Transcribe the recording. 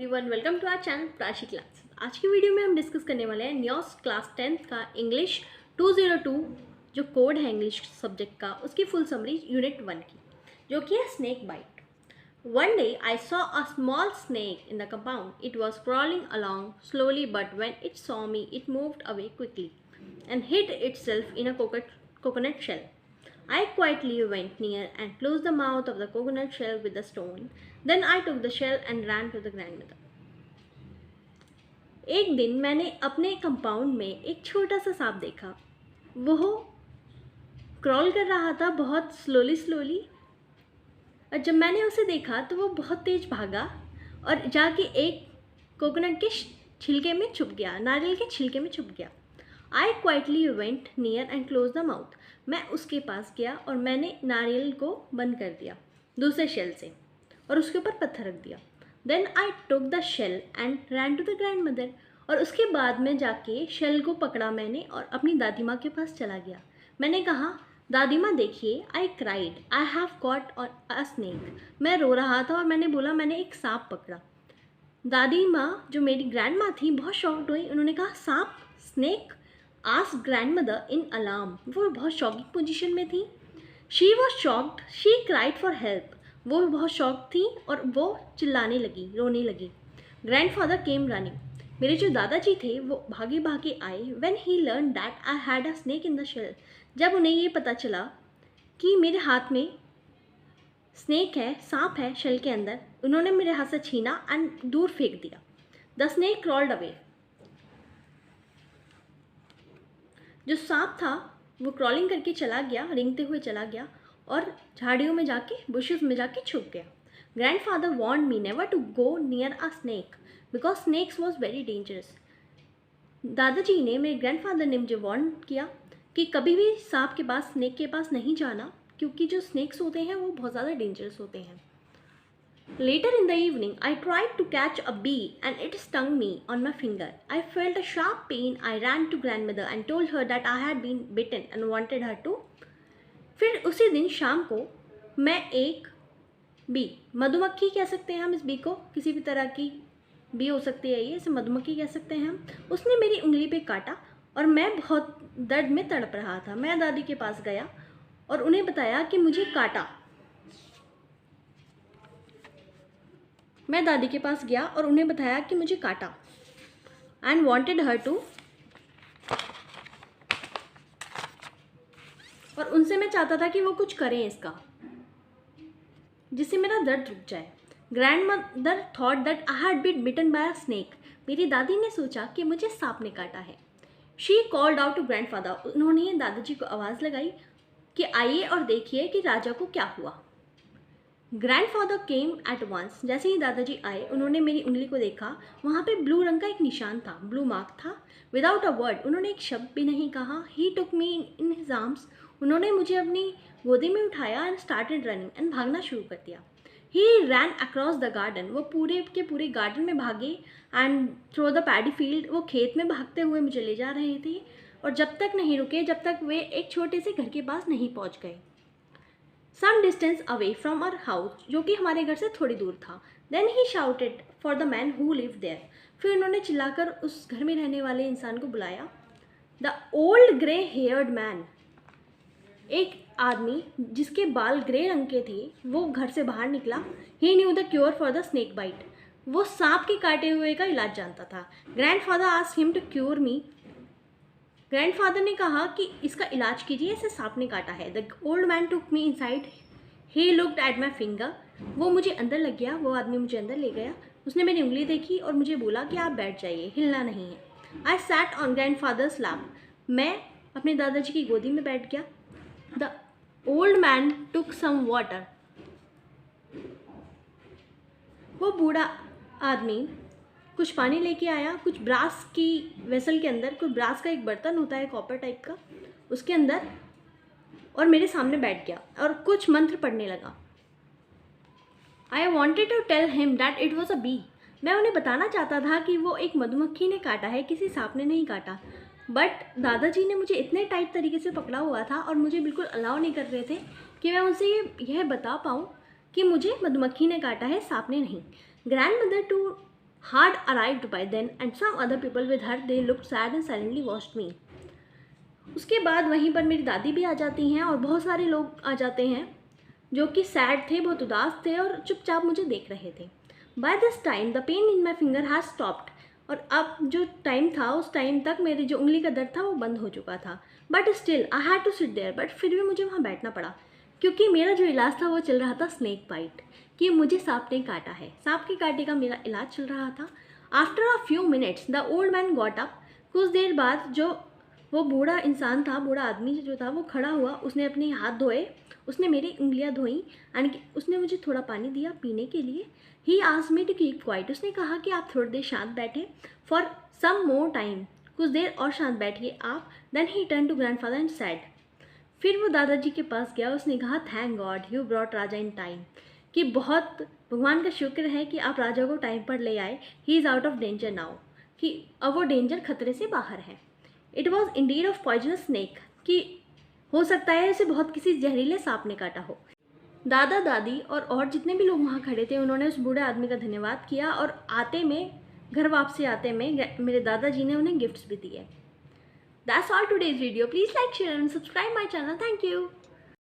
Everyone, welcome to our channel Prachi class. आज की video में हम डिस्कस करने वाले हैं न्योस क्लास 10th का इंग्लिश 202 जो कोड है इंग्लिश सब्जेक्ट का, उसकी फुल समरी यूनिट 1 की, जो कि है snake bite. One day I saw a small snake in the compound. It was crawling along slowly, but when it saw me it moved away quickly and hid itself in a coconut shell. I quietly went near and closed the mouth of the coconut shell with a stone. Then I took the shell and ran to the grandmother. एक दिन मैंने अपने compound में एक छोटा सा सांप देखा। वो क्रॉल कर रहा था बहुत स्लोली और जब मैंने उसे देखा तो वो बहुत तेज भागा और जाके एक कोकोनट के छिलके में छुप गया, नारियल के छिलके में छुप गया। I quietly went near and close the mouth. मैं उसके पास गया और मैंने नारियल को बंद कर दिया दूसरे शेल से और उसके ऊपर पत्थर रख दिया. Then I took the shell and ran to the grandmother. और उसके बाद में जाके शेल को पकड़ा मैंने और अपनी दादी माँ के पास चला गया. मैंने कहा, दादी माँ देखिए, I cried, I have got a snake. मैं रो रहा था और मैंने बोला मैंने एक सांप पकड़ा. दादी माँ जो मेरी ग्रैंड माँ थी बहुत शॉक्ड हुई. उन्होंने कहा, सांप, स्नेक? आस्क्ड ग्रैंडमदर इन अलार्म. वो बहुत शॉकिंग पोजीशन में थी. She was shocked, she cried for help. वो बहुत शॉक थी और वो चिल्लाने लगी, रोने लगी. Grandfather came running. मेरे जो दादाजी थे वो भागे भागे आए. When he learn that I had a snake in the shell. जब उन्हें ये पता चला कि मेरे हाथ में स्नेक है, सांप है शेल के अंदर, उन्होंने मेरे हाथ से छीना एंड दूर फेंक दिया. The snake crawled away. जो सांप था वो क्रॉलिंग करके चला गया, रेंगते हुए चला गया और झाड़ियों में जाके, बुशेस में जाके छुप गया. Grandfather warned me never to go near a snake because snakes was very dangerous. दादाजी ने, मेरे ग्रैंडफादर ने मुझे वार्न किया कि कभी भी सांप के पास, स्नेक के पास नहीं जाना, क्योंकि जो स्नेक्स होते हैं वो बहुत ज़्यादा डेंजरस होते हैं. Later in the evening, I tried to catch a bee and it stung me on my finger. I felt a sharp pain. I ran to grandmother and told her that I had been bitten and wanted her to. फिर उसी दिन शाम को मैं एक B, मधुमक्खी कह सकते हैं हम इस बी को, किसी भी तरह की बी हो सकती है ये, इसे मधुमक्खी कह सकते हैं हम. उसने मेरी उंगली पे काटा और मैं बहुत दर्द में तड़प रहा था. मैं दादी के पास गया और उन्हें बताया कि मुझे काटा. मैं दादी के पास गया और उन्हें बताया कि मुझे काटा एंड वॉन्टेड हर टू. और उनसे मैं चाहता था कि वो कुछ करें इसका, जिससे मेरा दर्द रुक जाए. Grandmother thought that I had been bitten by a snake. मेरी दादी ने सोचा कि मुझे सांप ने काटा है. She called out to grandfather. उन्होंने दादाजी को आवाज़ लगाई कि आइए और देखिए कि राजा को क्या हुआ. Grandfather came at once. जैसे ही दादाजी आए उन्होंने मेरी उंगली को देखा. वहाँ पे ब्लू रंग का एक निशान था, ब्लू मार्क था. विदाउट अ वर्ड, उन्होंने एक शब्द भी नहीं कहा. ही टुक मी इन हिज आर्म्स. उन्होंने मुझे अपनी गोदी में उठाया एंड स्टार्टेड रनिंग एंड भागना शुरू कर दिया. ही रैन अक्रॉस द गार्डन. वो पूरे के पूरे गार्डन में भागे and through the paddy field. वो खेत में भागते हुए मुझे ले जा रहे थे और जब तक नहीं रुके, जब तक वे एक छोटे से घर के पास नहीं पहुँच गए. Some distance away from our house, जो कि हमारे घर से थोड़ी दूर था. Then he shouted for the man who lived there. फिर उन्होंने चिल्लाकर उस घर में रहने वाले इंसान को बुलाया. The old grey-haired man. एक आदमी जिसके बाल ग्रे रंग के थे वो घर से बाहर निकला. He knew the cure for the snake bite. वो सांप के काटे हुए का इलाज जानता था. Grandfather asked him to cure me. Grandfather ने कहा कि इसका इलाज कीजिए, इसे सांप ने काटा है. The old man took me inside. He looked at my finger. वो मुझे अंदर लग गया, वो आदमी मुझे अंदर ले गया. उसने मेरी उंगली देखी और मुझे बोला कि आप बैठ जाइए, हिलना नहीं है. I sat on grandfather's lap. मैं अपने दादाजी की गोदी में बैठ गया. The old man took some water. वो बूढ़ा आदमी कुछ पानी लेके आया, कुछ ब्रास की वेसल के अंदर, कुछ ब्रास का एक बर्तन होता है कॉपर टाइप का, उसके अंदर, और मेरे सामने बैठ गया और कुछ मंत्र पढ़ने लगा. I wanted to tell him that it was a bee. मैं उन्हें बताना चाहता था कि वो एक मधुमक्खी ने काटा है, किसी सांप ने नहीं काटा. बट दादाजी ने मुझे इतने टाइट तरीके से पकड़ा हुआ था और मुझे बिल्कुल अलाउ नहीं कर रहे थे कि मैं उनसे यह बता पाऊँ कि मुझे मधुमक्खी ने काटा है, सांप ने नहीं. Grandmother too had arrived by then and some other people with her, they looked sad and silently watched me. उसके बाद वहीं पर मेरी दादी भी आ जाती हैं और बहुत सारे लोग आ जाते हैं जो कि सैड थे, बहुत उदास थे और चुपचाप मुझे देख रहे थे. By this time the pain in my finger has stopped. और अब जो टाइम था उस टाइम तक मेरी जो उंगली का दर्द था वो बंद हो चुका था. But still I had to sit there. बट फिर भी मुझे वहाँ बैठना पड़ा क्योंकि मेरा जो इलाज था वो चल रहा था स्नेक बाइट, कि मुझे सांप ने काटा है. सांप के काटे का मेरा इलाज चल रहा था. After a few minutes the old man got up. कुछ देर बाद जो वो बूढ़ा इंसान था, बूढ़ा आदमी जो था, वो खड़ा हुआ. उसने अपने हाथ धोए, उसने मेरी उंगलियां धोई एंड उसने मुझे थोड़ा पानी दिया पीने के लिए. He asked me to keep quiet. उसने कहा कि आप थोड़ी देर शांत बैठे फॉर सम मोर टाइम, कुछ देर और शांत बैठिए आप. Then he turn to grandfather and said. फिर वो दादाजी के पास गया. उसने कहा thank God you brought Raja in time, कि बहुत भगवान का शुक्र है कि आप राजा को टाइम पर ले आए. He is out of danger now, कि अब वो डेंजर खतरे से बाहर है. It was Indeed of poisonous snake, कि हो सकता है उसे बहुत किसी जहरीले सांप ने काटा हो. दादा दादी और जितने भी लोग वहाँ खड़े थे उन्होंने उस बूढ़े आदमी का धन्यवाद किया और घर वापसी आते में मेरे दादाजी ने उन्हें गिफ्ट्स भी दिए. That's all today's video. Please like share and subscribe my channel. Thank you.